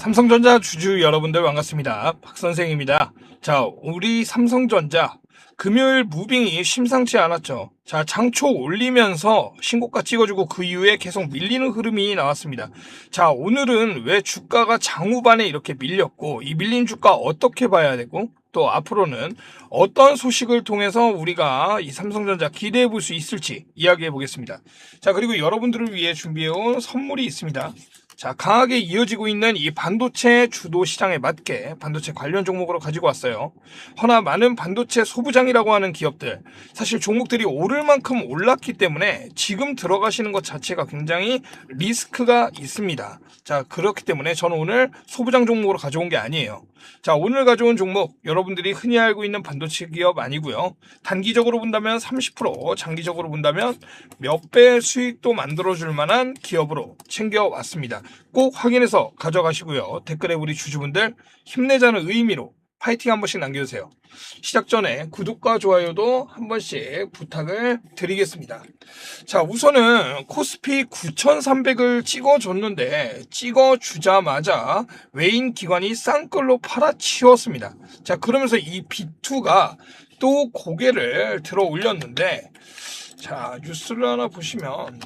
삼성전자 주주 여러분들 반갑습니다. 박선생입니다. 자, 우리 삼성전자 금요일 무빙이 심상치 않았죠. 자, 장초 올리면서 신고가 찍어주고 그 이후에 계속 밀리는 흐름이 나왔습니다. 자, 오늘은 왜 주가가 장후반에 이렇게 밀렸고 이 밀린 주가 어떻게 봐야 되고 또 앞으로는 어떤 소식을 통해서 우리가 이 삼성전자 기대해 볼 수 있을지 이야기해 보겠습니다. 자, 그리고 여러분들을 위해 준비해 온 선물이 있습니다. 자, 강하게 이어지고 있는 이 반도체 주도 시장에 맞게 반도체 관련 종목으로 가지고 왔어요. 허나 많은 반도체 소부장이라고 하는 기업들, 사실 종목들이 오를 만큼 올랐기 때문에 지금 들어가시는 것 자체가 굉장히 리스크가 있습니다. 자, 그렇기 때문에 저는 오늘 소부장 종목으로 가져온 게 아니에요. 자, 오늘 가져온 종목 여러분들이 흔히 알고 있는 반도체 기업 아니고요. 단기적으로 본다면 30%, 장기적으로 본다면 몇 배 수익도 만들어줄 만한 기업으로 챙겨왔습니다. 꼭 확인해서 가져가시고요. 댓글에 우리 주주분들 힘내자는 의미로 파이팅 한 번씩 남겨주세요. 시작 전에 구독과 좋아요도 한 번씩 부탁을 드리겠습니다. 자, 우선은 코스피 9300을 찍어줬는데 찍어주자마자 외인 기관이 쌍끌로 팔아치웠습니다. 자, 그러면서 이 B2가 또 고개를 들어 올렸는데, 자, 뉴스를 하나 보시면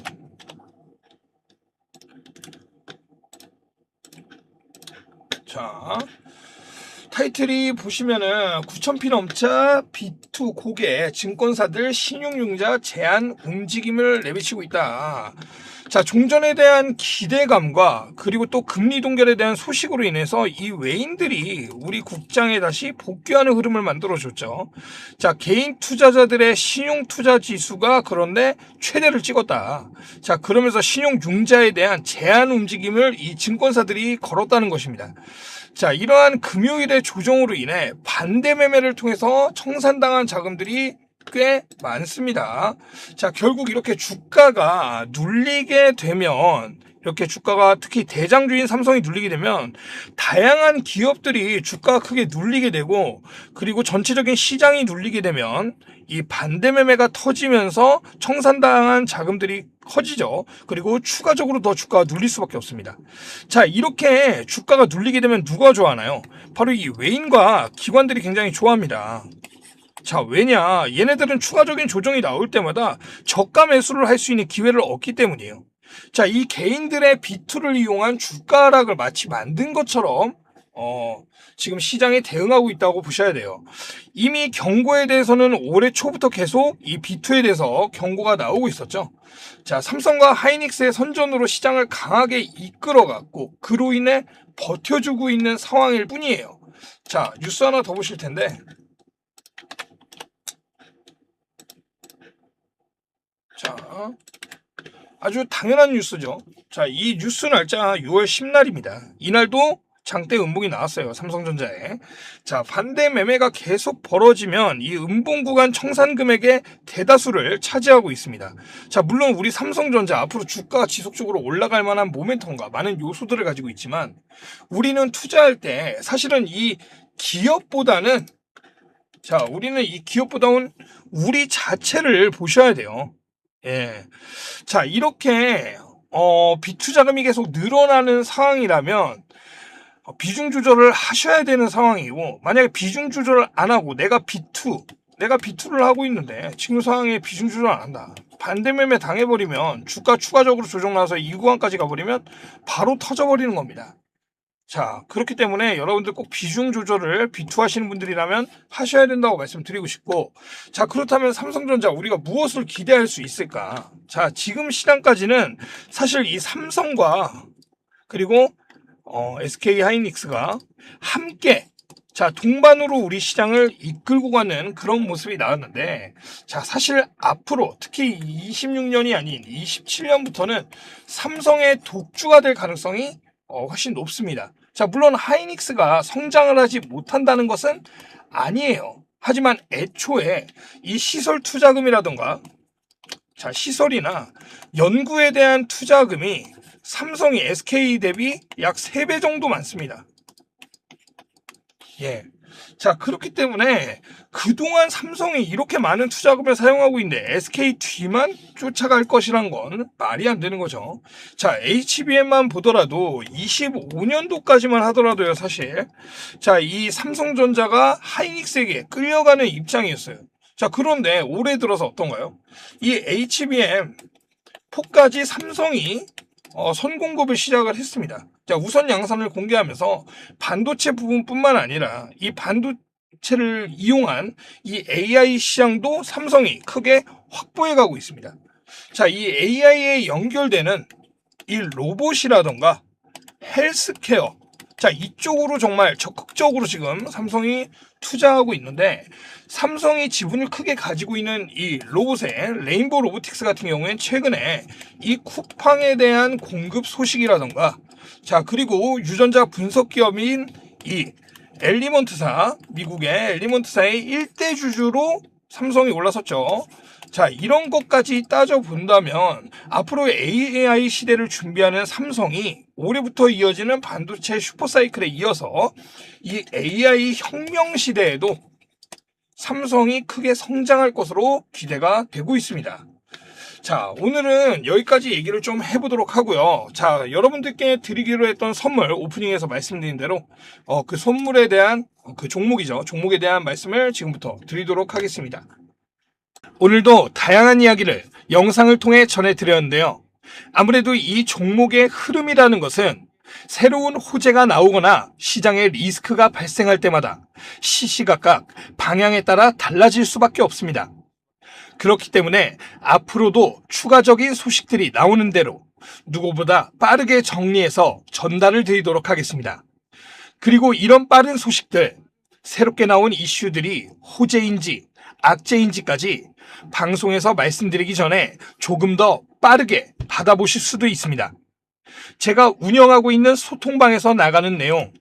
자, 타이틀이 보시면은 9,000피 넘자 B2 고개 증권사들 신용융자 제한 움직임을 내비치고 있다. 자, 종전에 대한 기대감과 그리고 또 금리 동결에 대한 소식으로 인해서 이 외인들이 우리 국장에 다시 복귀하는 흐름을 만들어줬죠. 자, 개인 투자자들의 신용 투자 지수가 그런데 최대를 찍었다. 자, 그러면서 신용융자에 대한 제한 움직임을 이 증권사들이 걸었다는 것입니다. 자, 이러한 금요일의 조정으로 인해 반대 매매를 통해서 청산당한 자금들이 꽤 많습니다. 자, 결국 이렇게 주가가 눌리게 되면, 이렇게 주가가 특히 대장주인 삼성이 눌리게 되면 다양한 기업들이 주가가 크게 눌리게 되고, 그리고 전체적인 시장이 눌리게 되면 이 반대 매매가 터지면서 청산당한 자금들이 커지죠. 그리고 추가적으로 더 주가가 눌릴 수밖에 없습니다. 자, 이렇게 주가가 눌리게 되면 누가 좋아하나요? 바로 이 외인과 기관들이 굉장히 좋아합니다. 자, 왜냐? 얘네들은 추가적인 조정이 나올 때마다 저가 매수를 할 수 있는 기회를 얻기 때문이에요. 자, 이 개인들의 B2를 이용한 주가 하락을 마치 만든 것처럼 지금 시장에 대응하고 있다고 보셔야 돼요. 이미 경고에 대해서는 올해 초부터 계속 이 B2에 대해서 경고가 나오고 있었죠. 자, 삼성과 하이닉스의 선전으로 시장을 강하게 이끌어갔고 그로 인해 버텨주고 있는 상황일 뿐이에요. 자, 뉴스 하나 더 보실 텐데, 자, 아주 당연한 뉴스죠. 자, 이 뉴스 날짜 6월 10날입니다. 이날도 장대 음봉이 나왔어요. 삼성전자에. 자, 반대 매매가 계속 벌어지면 이 음봉 구간 청산 금액의 대다수를 차지하고 있습니다. 자, 물론 우리 삼성전자 앞으로 주가가 지속적으로 올라갈 만한 모멘텀과 많은 요소들을 가지고 있지만 우리는 투자할 때 사실은 이 기업보다는, 자, 우리는 이 기업보다는 우리 자체를 보셔야 돼요. 예. 자, 이렇게 비투 자금이 계속 늘어나는 상황이라면 비중 조절을 하셔야 되는 상황이고, 만약에 비중 조절을 안 하고 내가 B2를 하고 있는데 지금 상황에 비중 조절 안 한다. 반대 매매 당해버리면 주가 추가적으로 조정 나서 이 구간까지 가버리면 바로 터져버리는 겁니다. 자, 그렇기 때문에 여러분들 꼭 비중 조절을 B2 하시는 분들이라면 하셔야 된다고 말씀드리고 싶고, 자, 그렇다면 삼성전자 우리가 무엇을 기대할 수 있을까? 자, 지금 시장까지는 사실 이 삼성과 그리고 SK 하이닉스가 함께, 자, 동반으로 우리 시장을 이끌고 가는 그런 모습이 나왔는데, 자, 사실 앞으로 특히 26년이 아닌 27년부터는 삼성의 독주가 될 가능성이 훨씬 높습니다. 자, 물론 하이닉스가 성장을 하지 못한다는 것은 아니에요. 하지만 애초에 이 시설 투자금이라던가, 자, 시설이나 연구에 대한 투자금이 삼성이 SK 대비 약 3배 정도 많습니다. 예. 자, 그렇기 때문에 그동안 삼성이 이렇게 많은 투자금을 사용하고 있는데 SK 뒤만 쫓아갈 것이란 건 말이 안 되는 거죠. 자, HBM만 보더라도 25년도까지만 하더라도요, 사실. 자, 이 삼성전자가 하이닉스에게 끌려가는 입장이었어요. 자, 그런데 올해 들어서 어떤가요? 이 HBM 4까지 삼성이 선공급을 시작을 했습니다. 자, 우선 양산을 공개하면서 반도체 부분뿐만 아니라 이 반도체를 이용한 이 AI 시장도 삼성이 크게 확보해 가고 있습니다. 자, 이 AI에 연결되는 이 로봇이라던가 헬스케어, 자, 이쪽으로 정말 적극적으로 지금 삼성이 투자하고 있는데, 삼성이 지분을 크게 가지고 있는 이 로봇의 레인보우 로보틱스 같은 경우엔 최근에 이 쿠팡에 대한 공급 소식이라던가, 자, 그리고 유전자 분석 기업인 이 엘리먼트사, 미국의 엘리먼트사의 일대 주주로 삼성이 올라섰죠. 자, 이런 것까지 따져본다면 앞으로 AI 시대를 준비하는 삼성이 올해부터 이어지는 반도체 슈퍼사이클에 이어서 이 AI 혁명 시대에도 삼성이 크게 성장할 것으로 기대가 되고 있습니다. 자, 오늘은 여기까지 얘기를 좀 해보도록 하고요. 자, 여러분들께 드리기로 했던 선물, 오프닝에서 말씀드린 대로 그 선물에 대한 그 종목이죠. 종목에 대한 말씀을 지금부터 드리도록 하겠습니다. 오늘도 다양한 이야기를 영상을 통해 전해드렸는데요. 아무래도 이 종목의 흐름이라는 것은 새로운 호재가 나오거나 시장에 리스크가 발생할 때마다 시시각각 방향에 따라 달라질 수밖에 없습니다. 그렇기 때문에 앞으로도 추가적인 소식들이 나오는 대로 누구보다 빠르게 정리해서 전달을 드리도록 하겠습니다. 그리고 이런 빠른 소식들, 새롭게 나온 이슈들이 호재인지 악재인지까지 방송에서 말씀드리기 전에 조금 더 빠르게 받아보실 수도 있습니다. 제가 운영하고 있는 소통방에서 나가는 내용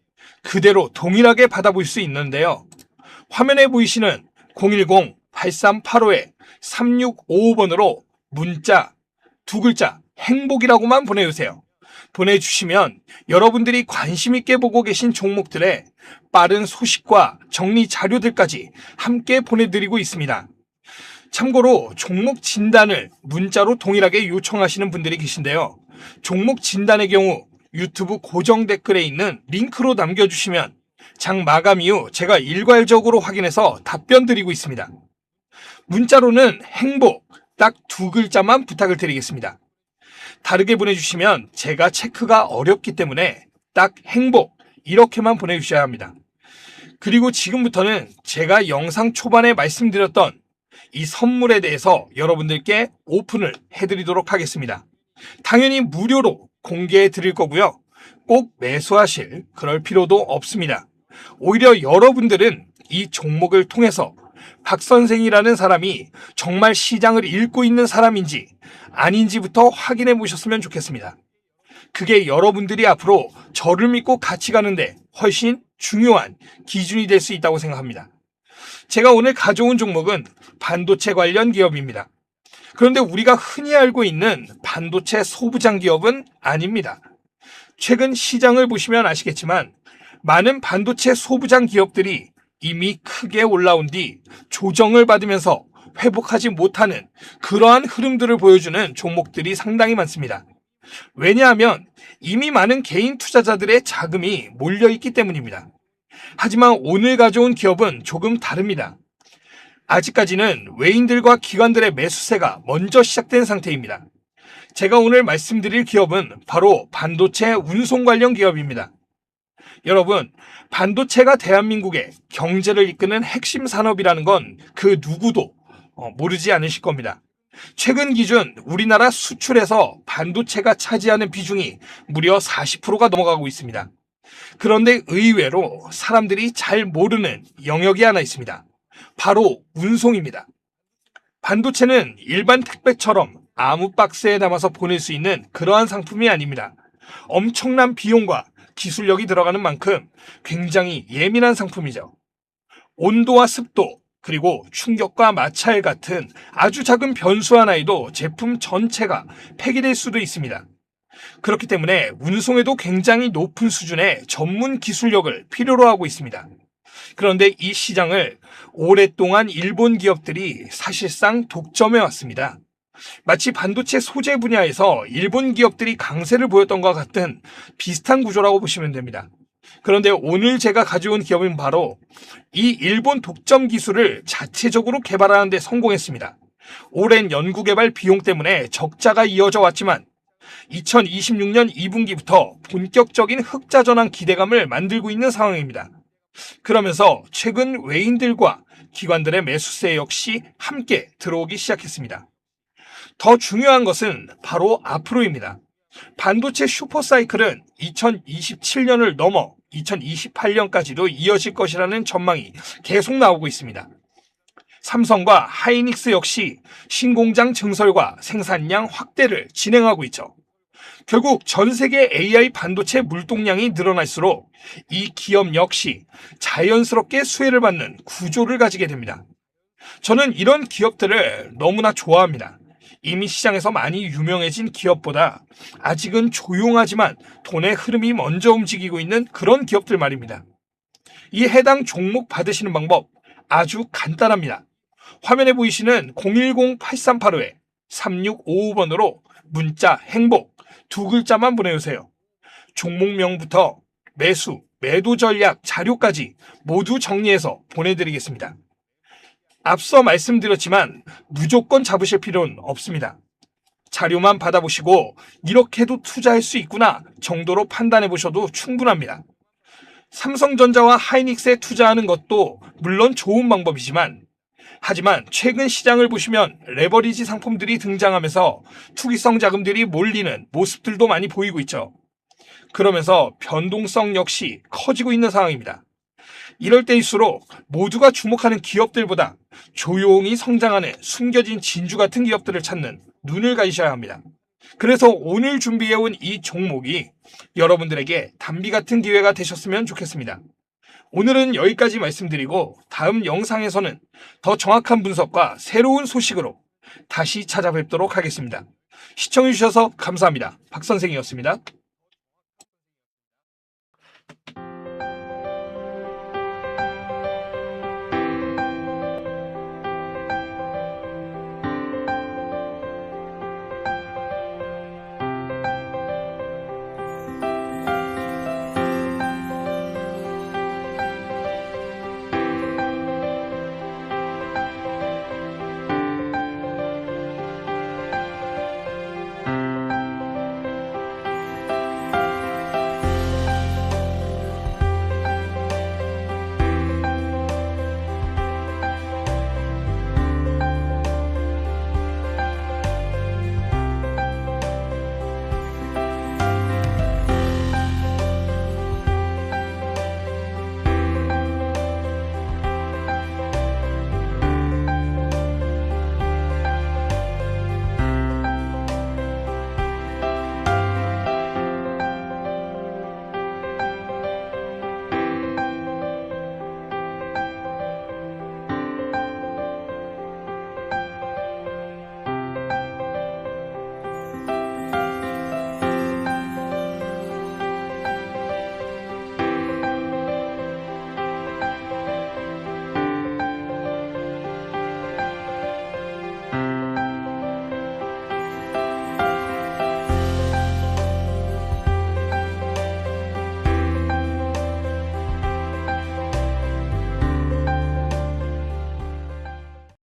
그대로 동일하게 받아볼 수 있는데요. 화면에 보이시는 010-8385-3655번으로 문자 2글자 행복이라고만 보내주세요. 보내주시면 여러분들이 관심 있게 보고 계신 종목들의 빠른 소식과 정리 자료들까지 함께 보내드리고 있습니다. 참고로 종목 진단을 문자로 동일하게 요청하시는 분들이 계신데요. 종목 진단의 경우 유튜브 고정 댓글에 있는 링크로 남겨주시면 장 마감 이후 제가 일괄적으로 확인해서 답변 드리고 있습니다. 문자로는 행복 딱 2글자만 부탁을 드리겠습니다. 다르게 보내주시면 제가 체크가 어렵기 때문에 딱 행복 이렇게만 보내주셔야 합니다. 그리고 지금부터는 제가 영상 초반에 말씀드렸던 이 선물에 대해서 여러분들께 오픈을 해드리도록 하겠습니다. 당연히 무료로 공개해 드릴 거고요. 꼭 매수하실 그럴 필요도 없습니다. 오히려 여러분들은 이 종목을 통해서 박 선생이라는 사람이 정말 시장을 읽고 있는 사람인지 아닌지부터 확인해 보셨으면 좋겠습니다. 그게 여러분들이 앞으로 저를 믿고 같이 가는데 훨씬 중요한 기준이 될 수 있다고 생각합니다. 제가 오늘 가져온 종목은 반도체 관련 기업입니다. 그런데 우리가 흔히 알고 있는 반도체 소부장 기업은 아닙니다. 최근 시장을 보시면 아시겠지만 많은 반도체 소부장 기업들이 이미 크게 올라온 뒤 조정을 받으면서 회복하지 못하는 그러한 흐름들을 보여주는 종목들이 상당히 많습니다. 왜냐하면 이미 많은 개인 투자자들의 자금이 몰려있기 때문입니다. 하지만 오늘 가져온 기업은 조금 다릅니다. 아직까지는 외인들과 기관들의 매수세가 먼저 시작된 상태입니다. 제가 오늘 말씀드릴 기업은 바로 반도체 운송 관련 기업입니다. 여러분, 반도체가 대한민국의 경제를 이끄는 핵심 산업이라는 건 그 누구도 모르지 않으실 겁니다. 최근 기준 우리나라 수출에서 반도체가 차지하는 비중이 무려 40%가 넘어가고 있습니다. 그런데 의외로 사람들이 잘 모르는 영역이 하나 있습니다. 바로 운송입니다. 반도체는 일반 택배처럼 아무 박스에 담아서 보낼 수 있는 그러한 상품이 아닙니다. 엄청난 비용과 기술력이 들어가는 만큼 굉장히 예민한 상품이죠. 온도와 습도, 그리고 충격과 마찰 같은 아주 작은 변수 하나에도 제품 전체가 폐기될 수도 있습니다. 그렇기 때문에 운송에도 굉장히 높은 수준의 전문 기술력을 필요로 하고 있습니다. 그런데 이 시장을 오랫동안 일본 기업들이 사실상 독점해 왔습니다. 마치 반도체 소재 분야에서 일본 기업들이 강세를 보였던 것과 같은 비슷한 구조라고 보시면 됩니다. 그런데 오늘 제가 가져온 기업은 바로 이 일본 독점 기술을 자체적으로 개발하는 데 성공했습니다. 오랜 연구개발 비용 때문에 적자가 이어져 왔지만 2026년 2분기부터 본격적인 흑자 전환 기대감을 만들고 있는 상황입니다. 그러면서 최근 외인들과 기관들의 매수세 역시 함께 들어오기 시작했습니다. 더 중요한 것은 바로 앞으로입니다. 반도체 슈퍼사이클은 2027년을 넘어 2028년까지도 이어질 것이라는 전망이 계속 나오고 있습니다. 삼성과 하이닉스 역시 신공장 증설과 생산량 확대를 진행하고 있죠. 결국 전 세계 AI 반도체 물동량이 늘어날수록 이 기업 역시 자연스럽게 수혜를 받는 구조를 가지게 됩니다. 저는 이런 기업들을 너무나 좋아합니다. 이미 시장에서 많이 유명해진 기업보다 아직은 조용하지만 돈의 흐름이 먼저 움직이고 있는 그런 기업들 말입니다. 이 해당 종목 받으시는 방법 아주 간단합니다. 화면에 보이시는 010-8385-3655번으로 문자 행복 두 글자만 보내주세요. 종목명부터 매수, 매도 전략, 자료까지 모두 정리해서 보내드리겠습니다. 앞서 말씀드렸지만 무조건 잡으실 필요는 없습니다. 자료만 받아보시고 이렇게도 투자할 수 있구나 정도로 판단해 보셔도 충분합니다. 삼성전자와 하이닉스에 투자하는 것도 물론 좋은 방법이지만 하지만 최근 시장을 보시면 레버리지 상품들이 등장하면서 투기성 자금들이 몰리는 모습들도 많이 보이고 있죠. 그러면서 변동성 역시 커지고 있는 상황입니다. 이럴 때일수록 모두가 주목하는 기업들보다 조용히 성장하는 숨겨진 진주 같은 기업들을 찾는 눈을 가지셔야 합니다. 그래서 오늘 준비해온 이 종목이 여러분들에게 단비 같은 기회가 되셨으면 좋겠습니다. 오늘은 여기까지 말씀드리고 다음 영상에서는 더 정확한 분석과 새로운 소식으로 다시 찾아뵙도록 하겠습니다. 시청해주셔서 감사합니다. 박 선생이었습니다.